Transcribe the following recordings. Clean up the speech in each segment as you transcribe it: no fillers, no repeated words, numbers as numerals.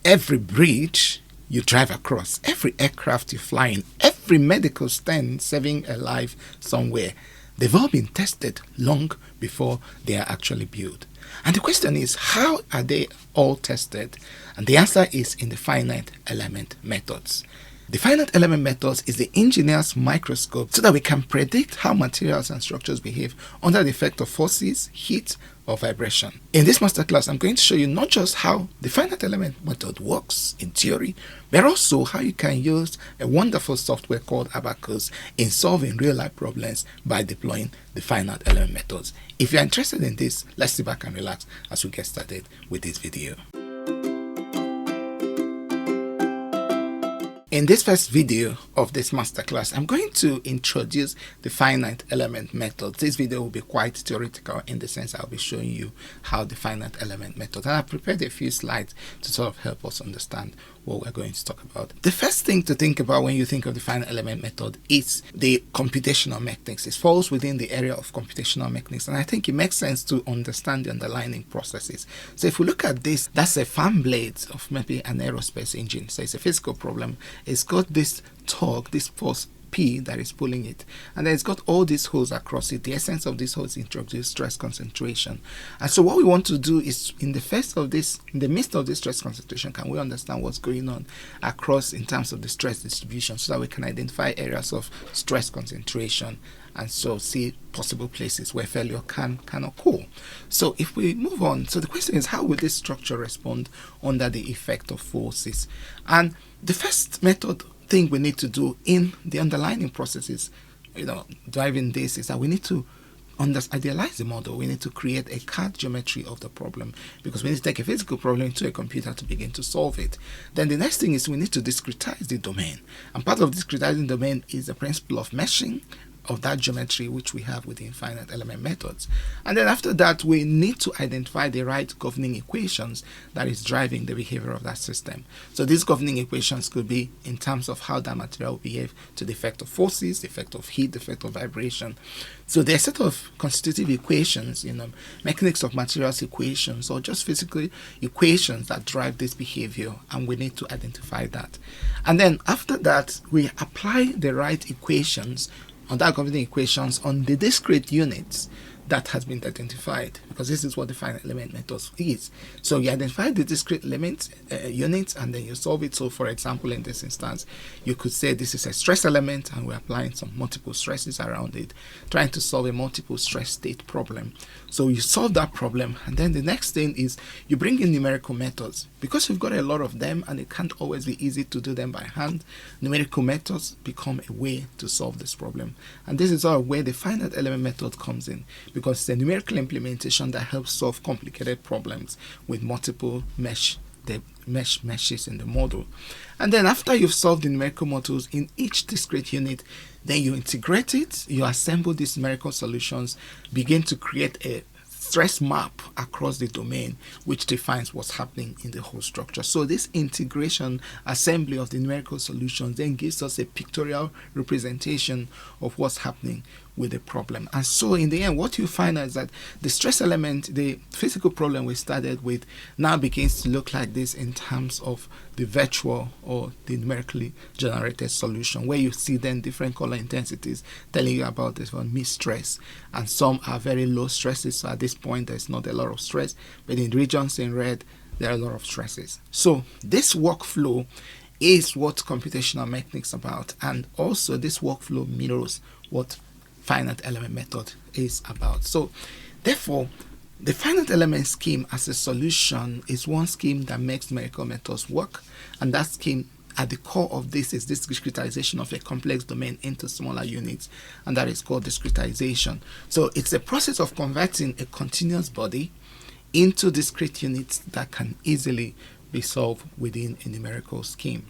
every bridge you drive across, every aircraft you fly in, every medical stand saving a life somewhere, they've all been tested long before they are actually built. And the question is, how are they all tested? And the answer is in the finite element methods. The finite element methods is the engineer's microscope so that we can predict how materials and structures behave under the effect of forces, heat, or vibration. In this masterclass, I'm going to show you not just how the finite element method works in theory, but also how you can use a wonderful software called ABAQUS in solving real-life problems by deploying the finite element methods. If you're interested in this, let's sit back and relax as we get started with this video. In this first video of this masterclass, I'm going to introduce the finite element method. This video will be quite theoretical in the sense I'll be showing you how the finite element method, and I've prepared a few slides to sort of help us understand what we're going to talk about. The first thing to think about when you think of the finite element method is the computational mechanics. It falls within the area of computational mechanics, and I think it makes sense to understand the underlying processes. So if we look at this, that's a fan blade of maybe an aerospace engine. So it's a physical problem. It's got this torque, this force P that is pulling it, and then it's got all these holes across it. The essence of this hole is introduce stress concentration. And so what we want to do is in the midst of this stress concentration, can we understand what's going on across in terms of the stress distribution so that we can identify areas of stress concentration and so see possible places where failure can occur. So if we move on, so the question is, how will this structure respond under the effect of forces? And the first thing we need to do in the underlying processes, driving this, is that we need to idealize the model. We need to create a CAD geometry of the problem, because we need to take a physical problem into a computer to begin to solve it. Then the next thing is we need to discretize the domain, and part of discretizing the domain is the principle of meshing of that geometry which we have within finite element methods. And then after that, we need to identify the right governing equations that is driving the behavior of that system. So these governing equations could be in terms of how that material will behave to the effect of forces, the effect of heat, the effect of vibration. So there are a set of constitutive equations, mechanics of materials equations, or just physical equations that drive this behavior, and we need to identify that. And then after that, we apply the right equations on that governing equations on the discrete units that has been identified, because this is what the finite element method is. So you identify the discrete units and then you solve it. So for example, in this instance, you could say this is a stress element and we're applying some multiple stresses around it, trying to solve a multiple stress state problem. So you solve that problem, and then the next thing is you bring in numerical methods. Because you've got a lot of them and it can't always be easy to do them by hand, numerical methods become a way to solve this problem. And this is all where the finite element method comes in, because it's a numerical implementation that helps solve complicated problems with multiple meshes in the model. And then after you've solved the numerical models in each discrete unit, then you integrate it, you assemble these numerical solutions, begin to create a stress map across the domain which defines what's happening in the whole structure. So this integration assembly of the numerical solutions then gives us a pictorial representation of what's happening with the problem. And so in the end, what you find is that the stress element, the physical problem we started with, now begins to look like this in terms of the virtual or the numerically generated solution, where you see then different color intensities telling you about this one stress, and some are very low stresses. So at this point there's not a lot of stress, but in regions in red there are a lot of stresses. So this workflow is what computational mechanics is about, and also this workflow mirrors what finite element method is about. So therefore, the finite element scheme as a solution is one scheme that makes numerical methods work, and that scheme at the core of this is this discretization of a complex domain into smaller units, and that is called discretization. So it's a process of converting a continuous body into discrete units that can easily be solved within a numerical scheme.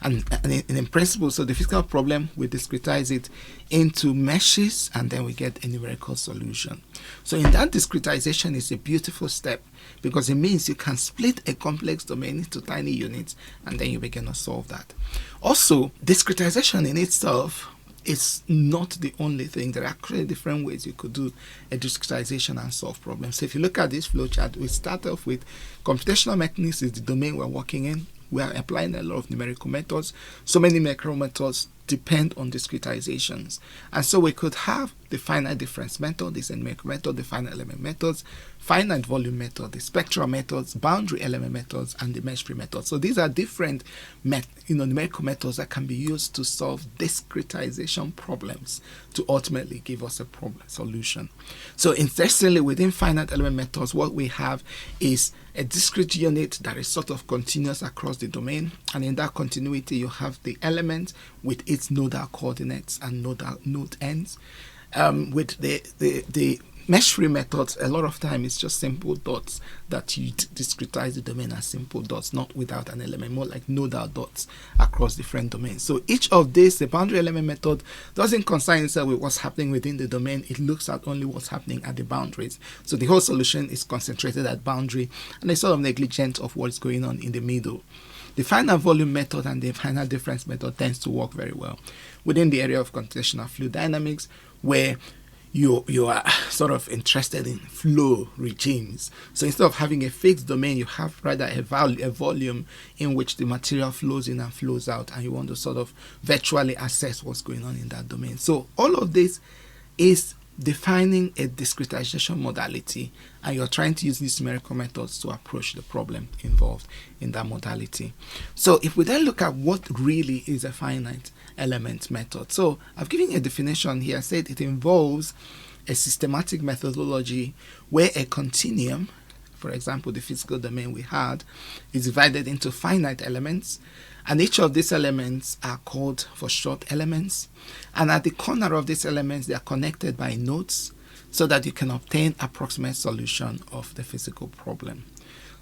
And in principle, so the physical problem, we discretize it into meshes, and then we get a numerical solution. So in that discretization is a beautiful step, because it means you can split a complex domain into tiny units, and then you begin to solve that. Also, discretization in itself it's not the only thing. There are actually different ways you could do a discretization and solve problems. So if you look at this flowchart, we start off with computational mechanics is the domain we're working in. We are applying a lot of numerical methods. So many numerical methods depend on discretizations. And so we could have the finite difference method, this numerical method, the finite element methods, finite volume method, the spectral methods, boundary element methods, and the mesh-free method. So these are different numerical methods that can be used to solve discretization problems to ultimately give us a problem solution. So interestingly, within finite element methods, what we have is a discrete unit that is sort of continuous across the domain, and in that continuity you have the element with its nodal coordinates and node ends. With the mesh-free methods, a lot of time it's just simple dots that you discretize the domain as simple dots, not without an element, more like nodal dots across different domains. So each of these, the boundary element method doesn't concern itself with what's happening within the domain. It looks at only what's happening at the boundaries. So the whole solution is concentrated at boundary and it's sort of negligent of what's going on in the middle. The finite volume method and the finite difference method tends to work very well within the area of computational fluid dynamics, where you are sort of interested in flow regimes. So instead of having a fixed domain, you have rather a volume in which the material flows in and flows out, and you want to sort of virtually assess what's going on in that domain. So all of this is defining a discretization modality, and you're trying to use these numerical methods to approach the problem involved in that modality. So if we then look at what really is a finite element method. So I've given you a definition here. I said it involves a systematic methodology where a continuum, for example, the physical domain we had, is divided into finite elements, and each of these elements are called for short elements, and at the corner of these elements they are connected by nodes so that you can obtain approximate solution of the physical problem.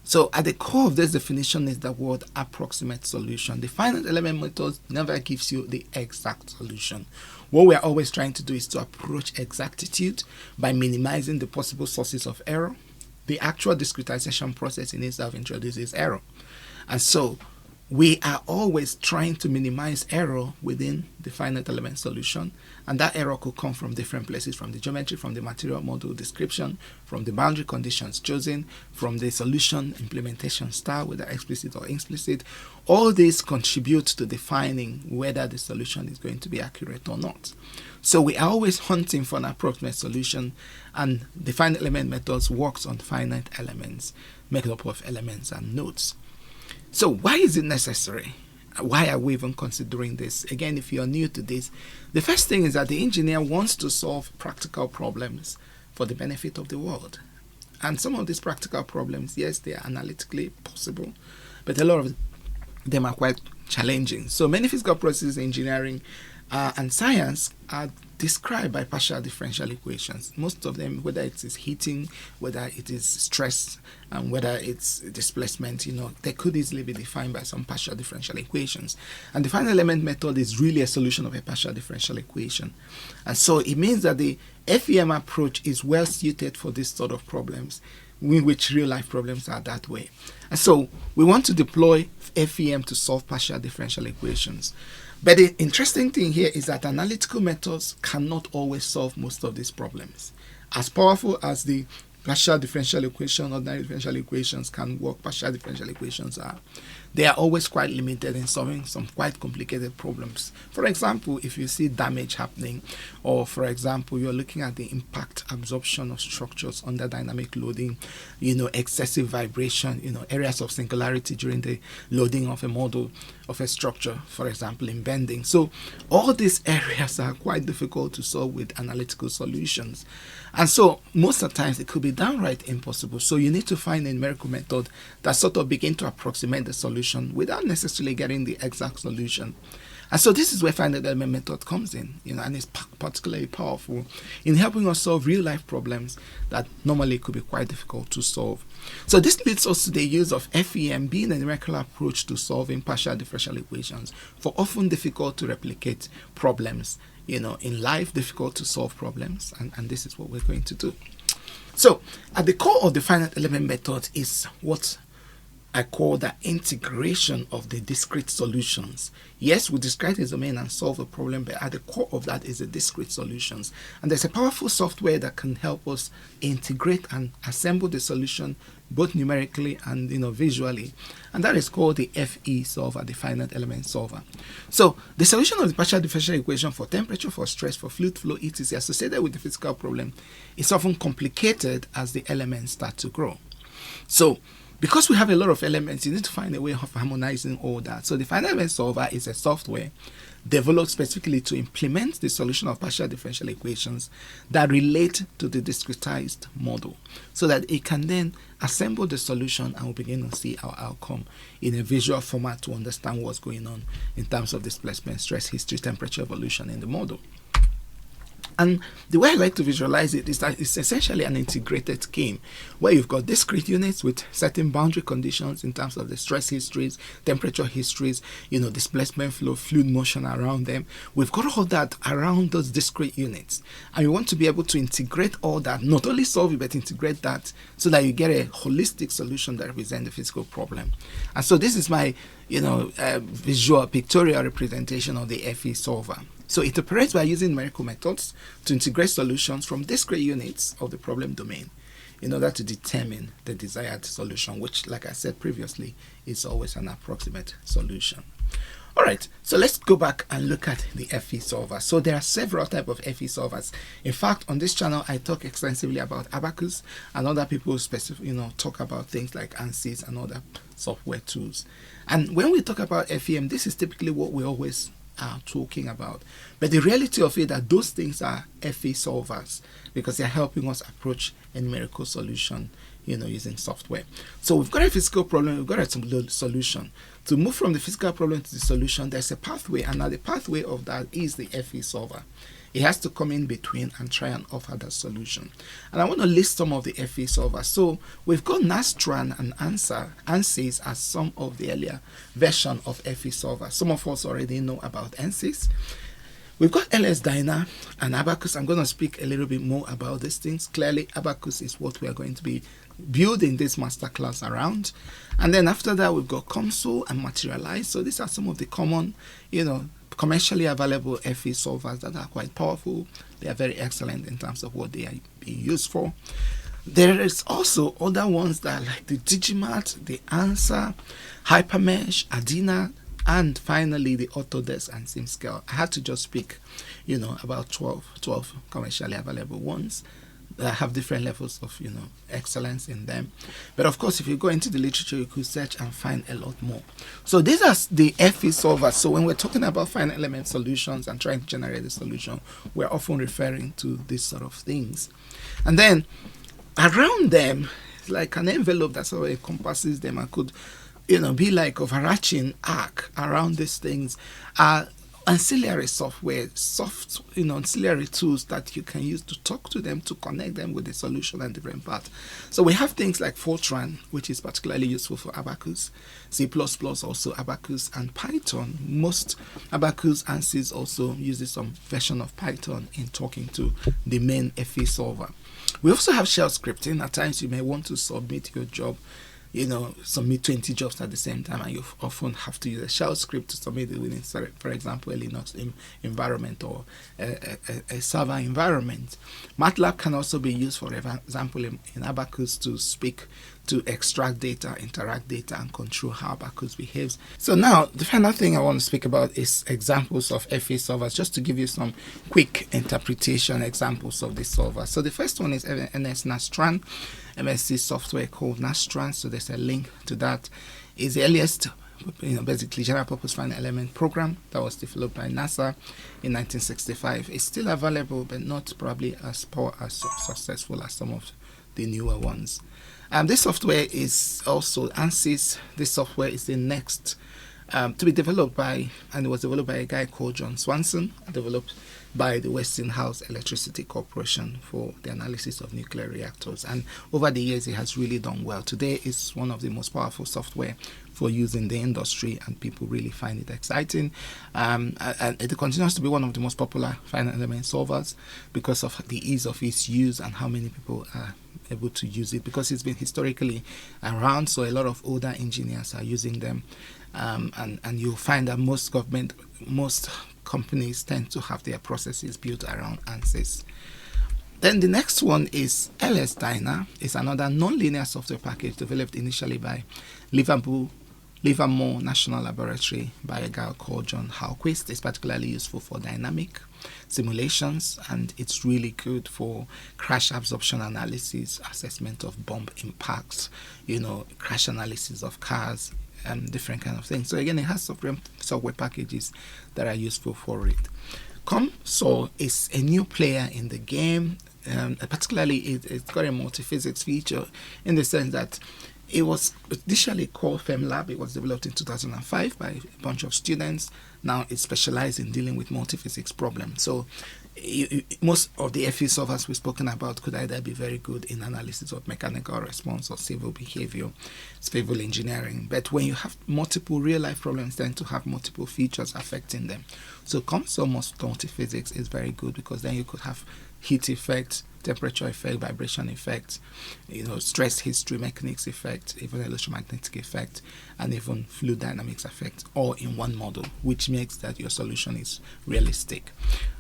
So at the core of this definition is the word approximate solution. The finite element method never gives you the exact solution. What we are always trying to do is to approach exactitude by minimizing the possible sources of error. The actual discretization process in itself introduces error. And so we are always trying to minimize error within the finite element solution, and that error could come from different places, from the geometry, from the material model description, from the boundary conditions chosen, from the solution implementation style, whether explicit or implicit. All these contribute to defining whether the solution is going to be accurate or not. So we are always hunting for an approximate solution, and the finite element methods works on finite elements, made up of elements and nodes. So why is it necessary? Why are we even considering this? Again, if you're new to this, the first thing is that the engineer wants to solve practical problems for the benefit of the world. And some of these practical problems, yes, they are analytically possible, but a lot of them are quite challenging. So many physical processes, engineering and science are described by partial differential equations. Most of them, whether it is heating, whether it is stress, and whether it's displacement, they could easily be defined by some partial differential equations. And the finite element method is really a solution of a partial differential equation. And so it means that the FEM approach is well suited for this sort of problems, in which real life problems are that way. And so we want to deploy FEM to solve partial differential equations. But the interesting thing here is that analytical methods cannot always solve most of these problems. As powerful as the partial differential equation, ordinary differential equations can work, partial differential equations are, they are always quite limited in solving some quite complicated problems. For example, if you see damage happening, or for example, you're looking at the impact absorption of structures under dynamic loading, excessive vibration, areas of singularity during the loading of a model of a structure, for example, in bending. So all these areas are quite difficult to solve with analytical solutions. And so most of the times it could be downright impossible. So you need to find a numerical method that sort of begin to approximate the solution without necessarily getting the exact solution. And so this is where finite element method comes in, and it's particularly powerful in helping us solve real life problems that normally could be quite difficult to solve. So this leads us to the use of FEM being a numerical approach to solving partial differential equations for often difficult to replicate problems. In life, difficult to solve problems, and this is what we're going to do. So at the core of the finite element method is what I call that integration of the discrete solutions. Yes, we describe a domain and solve a problem, but at the core of that is the discrete solutions. And there's a powerful software that can help us integrate and assemble the solution both numerically and visually, and that is called the FE solver, the finite element solver. So the solution of the partial differential equation for temperature, for stress, for fluid flow, etc., associated with the physical problem is often complicated as the elements start to grow. So because we have a lot of elements, you need to find a way of harmonizing all that. So the finite element solver is a software developed specifically to implement the solution of partial differential equations that relate to the discretized model, so that it can then assemble the solution and we'll begin to see our outcome in a visual format to understand what's going on in terms of displacement, stress, history, temperature, evolution in the model. And the way I like to visualize it is that it's essentially an integrated scheme where you've got discrete units with certain boundary conditions in terms of the stress histories, temperature histories, displacement flow, fluid motion around them. We've got all that around those discrete units. And we want to be able to integrate all that, not only solve it, but integrate that so that you get a holistic solution that represents the physical problem. And so this is my, visual pictorial representation of the FE solver. So it operates by using numerical methods to integrate solutions from discrete units of the problem domain in order to determine the desired solution, which, like I said previously, is always an approximate solution. All right, so let's go back and look at the FE solver. So there are several types of FE solvers. In fact, on this channel, I talk extensively about ABAQUS, and other people talk about things like ANSYS and other software tools. And when we talk about FEM, this is typically what we always are talking about. But the reality of it that those things are FE solvers because they're helping us approach a numerical solution, using software. So we've got a physical problem, we've got a solution. To move from the physical problem to the solution, there's a pathway, and now the pathway of that is the FE solver. It has to come in between and try and offer that solution. And I want to list some of the FE solvers. So we've got Nastran and ANSYS as some of the earlier version of FE solver. Some of us already know about ANSYS. We've got LS-DYNA and ABAQUS. I'm going to speak a little bit more about these things. Clearly, ABAQUS is what we are going to be building this masterclass around. And then after that, we've got COMSOL and Materialise. So these are some of the common, commercially available FE solvers that are quite powerful. They are very excellent in terms of what they are being used for. There is also other ones that are like the Digimat, the ANSYS, Hypermesh, ADINA, and finally the Autodesk and SimScale. I had to just speak, about 12 commercially available ones that have different levels of, excellence in them. But of course, if you go into the literature, you could search and find a lot more. So these are the FE solvers. So when we're talking about finite element solutions and trying to generate a solution, we're often referring to these sort of things. And then around them, it's like an envelope that sort of encompasses them and could be like overarching arc around these things are ancillary software, ancillary tools that you can use to talk to them, to connect them with the solution and different parts. So we have things like Fortran, which is particularly useful for ABAQUS, C++ also ABAQUS, and Python. Most ABAQUS ANSYS also uses some version of Python in talking to the main FE solver. We also have shell scripting. At times you may want to submit your job, submit 20 jobs at the same time, and you often have to use a shell script to submit it within, for example, a Linux environment or a server environment. MATLAB can also be used, for example, in ABAQUS to extract data, interact data, and control how ABAQUS behaves. So now, the final thing I want to speak about is examples of FE solvers, just to give you some quick interpretation examples of this solver. So the first one is MSc Nastran, MSc software called Nastran. So there's a link to that. It's the earliest, basically general purpose finite element program that was developed by NASA in 1965. It's still available, but not probably as successful as some of the newer ones. This software is also ANSYS. This software is the next to be developed by, and it was developed by a guy called John Swanson, developed by the Westinghouse Electricity Corporation for the analysis of nuclear reactors. And over the years, it has really done well. Today, it's one of the most powerful software for use in the industry, and people really find it exciting. And it continues to be one of the most popular finite element solvers because of the ease of its use and how many people are able to use it because it's been historically around, so a lot of older engineers are using them, and you'll find that most companies tend to have their processes built around ANSYS. Then the next one is LS-DYNA. It's another nonlinear software package developed initially by Livermore National Laboratory by a guy called John Hallquist. It's particularly useful for dynamic simulations, and it's really good for crash absorption analysis, assessment of bomb impacts, crash analysis of cars, and different kind of things. So again, it has software packages that are useful for it. COMSOL is a new player in the game. Particularly, it's got a multiphysics feature in the sense that it was initially called FemLab. It was developed in 2005 by a bunch of students. Now it's specialized in dealing with multiphysics problems. So most of the FE solvers we've spoken about could either be very good in analysis of mechanical response or civil behavior, civil engineering. But when you have multiple real-life problems, tend to have multiple features affecting them. So COMSOL Multiphysics is very good because then you could have heat effect, temperature effect, vibration effect, stress history, mechanics effect, even electromagnetic effect, and even fluid dynamics effect, all in one model, which makes that your solution is realistic.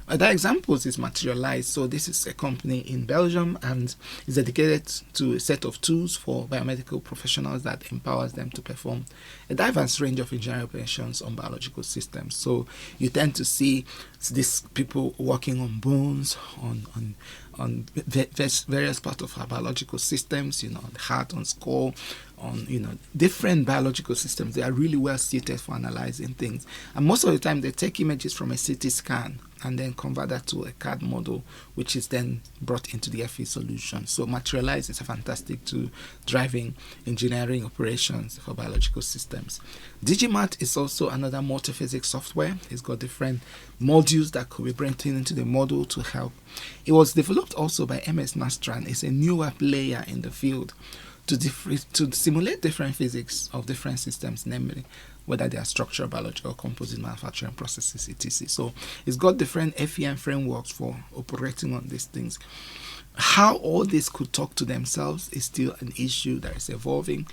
Other examples is Materialise. So this is a company in Belgium and is dedicated to a set of tools for biomedical professionals that empowers them to perform a diverse range of engineering operations on biological systems. So you tend to see these people working on bones, on various parts of our biological systems, on the heart, on skull, on different biological systems. They are really well suited for analyzing things, and most of the time they take images from a CT scan and then convert that to a CAD model, which is then brought into the FE solution. So Materialise is a fantastic tool driving engineering operations for biological systems. Digimat is also another multiphysics software. It's got different modules that could be brought into the model to help. It was developed also by MSc Nastran. It's a newer player in the field to simulate different physics of different systems, namely whether they are structural, biological, composite, manufacturing processes, etc. So it's got different FEM frameworks for operating on these things. How all this could talk to themselves is still an issue that is evolving.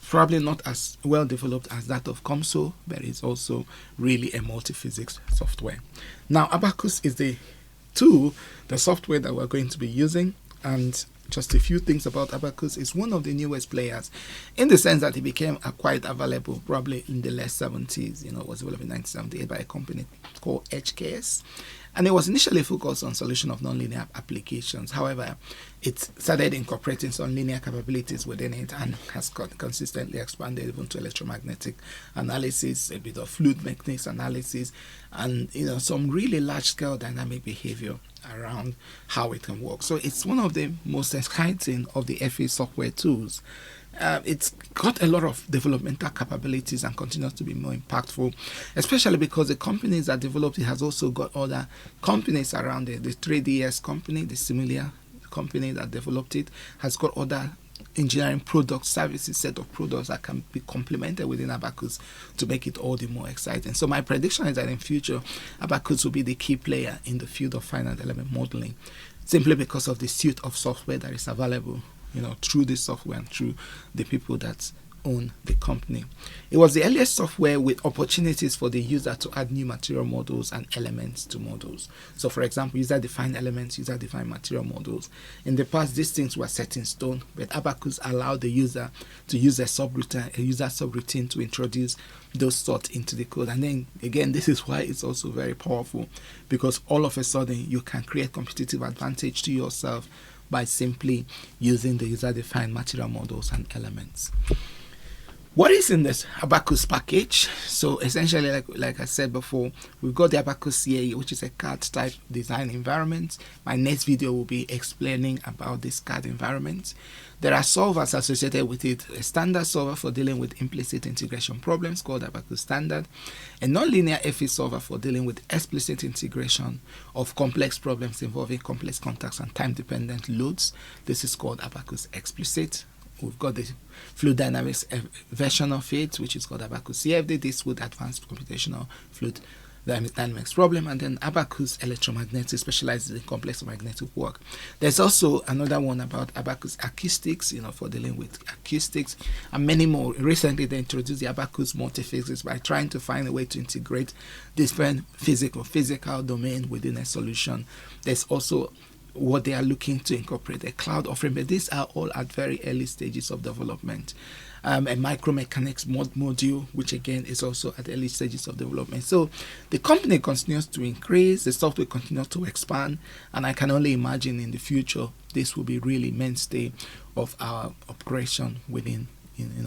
Probably not as well developed as that of COMSOL, but it's also really a multiphysics software. Now, ABAQUS is the software that we're going to be using, and just a few things about ABAQUS. It's one of the newest players in the sense that it became quite available probably in the late 70s. It was developed in 1978 by a company called HKS. And it was initially focused on solution of nonlinear applications. However, it started incorporating some linear capabilities within it and has consistently expanded even to electromagnetic analysis, a bit of fluid mechanics analysis, and some really large-scale dynamic behavior around how it can work. So it's one of the most exciting of the FE software tools. It's got a lot of developmental capabilities and continues to be more impactful, especially because the companies that developed it has also got other companies around it. The 3DS company, the similar company that developed it, has got other engineering products, services, set of products that can be complemented within ABAQUS to make it all the more exciting. So my prediction is that in future, ABAQUS will be the key player in the field of finite element modeling, simply because of the suite of software that is available through this software and through the people that own the company. It was the earliest software with opportunities for the user to add new material models and elements to models. So for example, user-defined elements, user-defined material models. In the past, these things were set in stone, but ABAQUS allowed the user to use a user subroutine to introduce those thoughts into the code. And then again, this is why it's also very powerful, because all of a sudden you can create competitive advantage to yourself by simply using the user-defined material models and elements. What is in this ABAQUS package? So essentially, like I said before, we've got the ABAQUS CAE, which is a CAD type design environment. My next video will be explaining about this CAD environment. There are solvers associated with it. A standard solver for dealing with implicit integration problems called ABAQUS Standard. A nonlinear FE solver for dealing with explicit integration of complex problems involving complex contacts and time-dependent loads. This is called ABAQUS Explicit. We've got the fluid dynamics version of it, which is called ABAQUS CFD. This with advanced computational fluid dynamics problem, and then ABAQUS Electromagnetics specializes in complex magnetic work. There's also another one about ABAQUS Acoustics, for dealing with acoustics, and many more. Recently, they introduced the ABAQUS Multiphysics by trying to find a way to integrate different physical domain within a solution. There's also what they are looking to incorporate, a cloud offering, but these are all at very early stages of development. A micromechanics module, which again is also at early stages of development. So the company continues to increase, the software continues to expand, and I can only imagine in the future this will be really mainstay of our operation within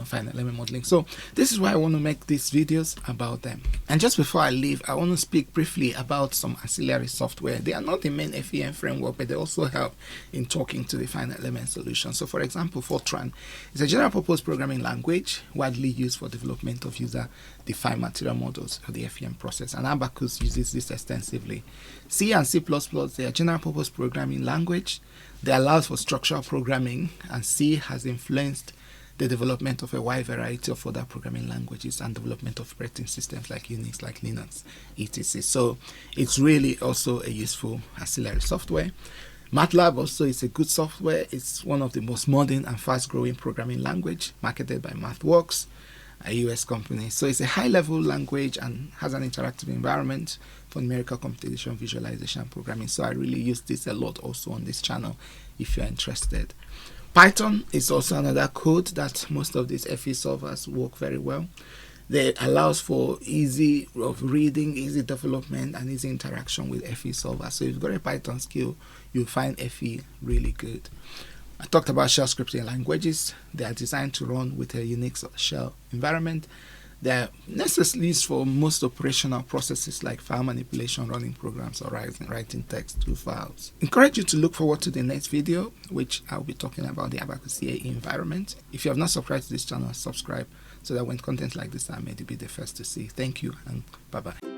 finite element modeling. So this is why I want to make these videos about them. And just before I leave, I want to speak briefly about some ancillary software. They are not the main FEM framework, but they also help in talking to the finite element solution. So for example, Fortran is a general purpose programming language widely used for development of user-defined material models for the FEM process, and ABAQUS uses this extensively. C and C++, they are general purpose programming language. They allow for structural programming, and C has influenced the development of a wide variety of other programming languages and development of operating systems like Unix, like Linux, etc. So it's really also a useful ancillary software. MATLAB also is a good software. It's one of the most modern and fast-growing programming language marketed by MathWorks, a US company. So it's a high-level language and has an interactive environment for numerical computation, visualization, and programming. So I really use this a lot also on this channel if you're interested. Python is also another code that most of these FE solvers work very well. They allows for easy of reading, easy development, and easy interaction with FE solvers. So if you've got a Python skill, you'll find FE really good. I talked about shell scripting languages. They are designed to run with a Unix shell environment. They're necessarily used for most operational processes like file manipulation, running programs, or writing text to files. Encourage you to look forward to the next video, which I'll be talking about the ABAQUS CAE environment. If you have not subscribed to this channel, subscribe so that when content like this are made, you'll be the first to see. Thank you and bye-bye.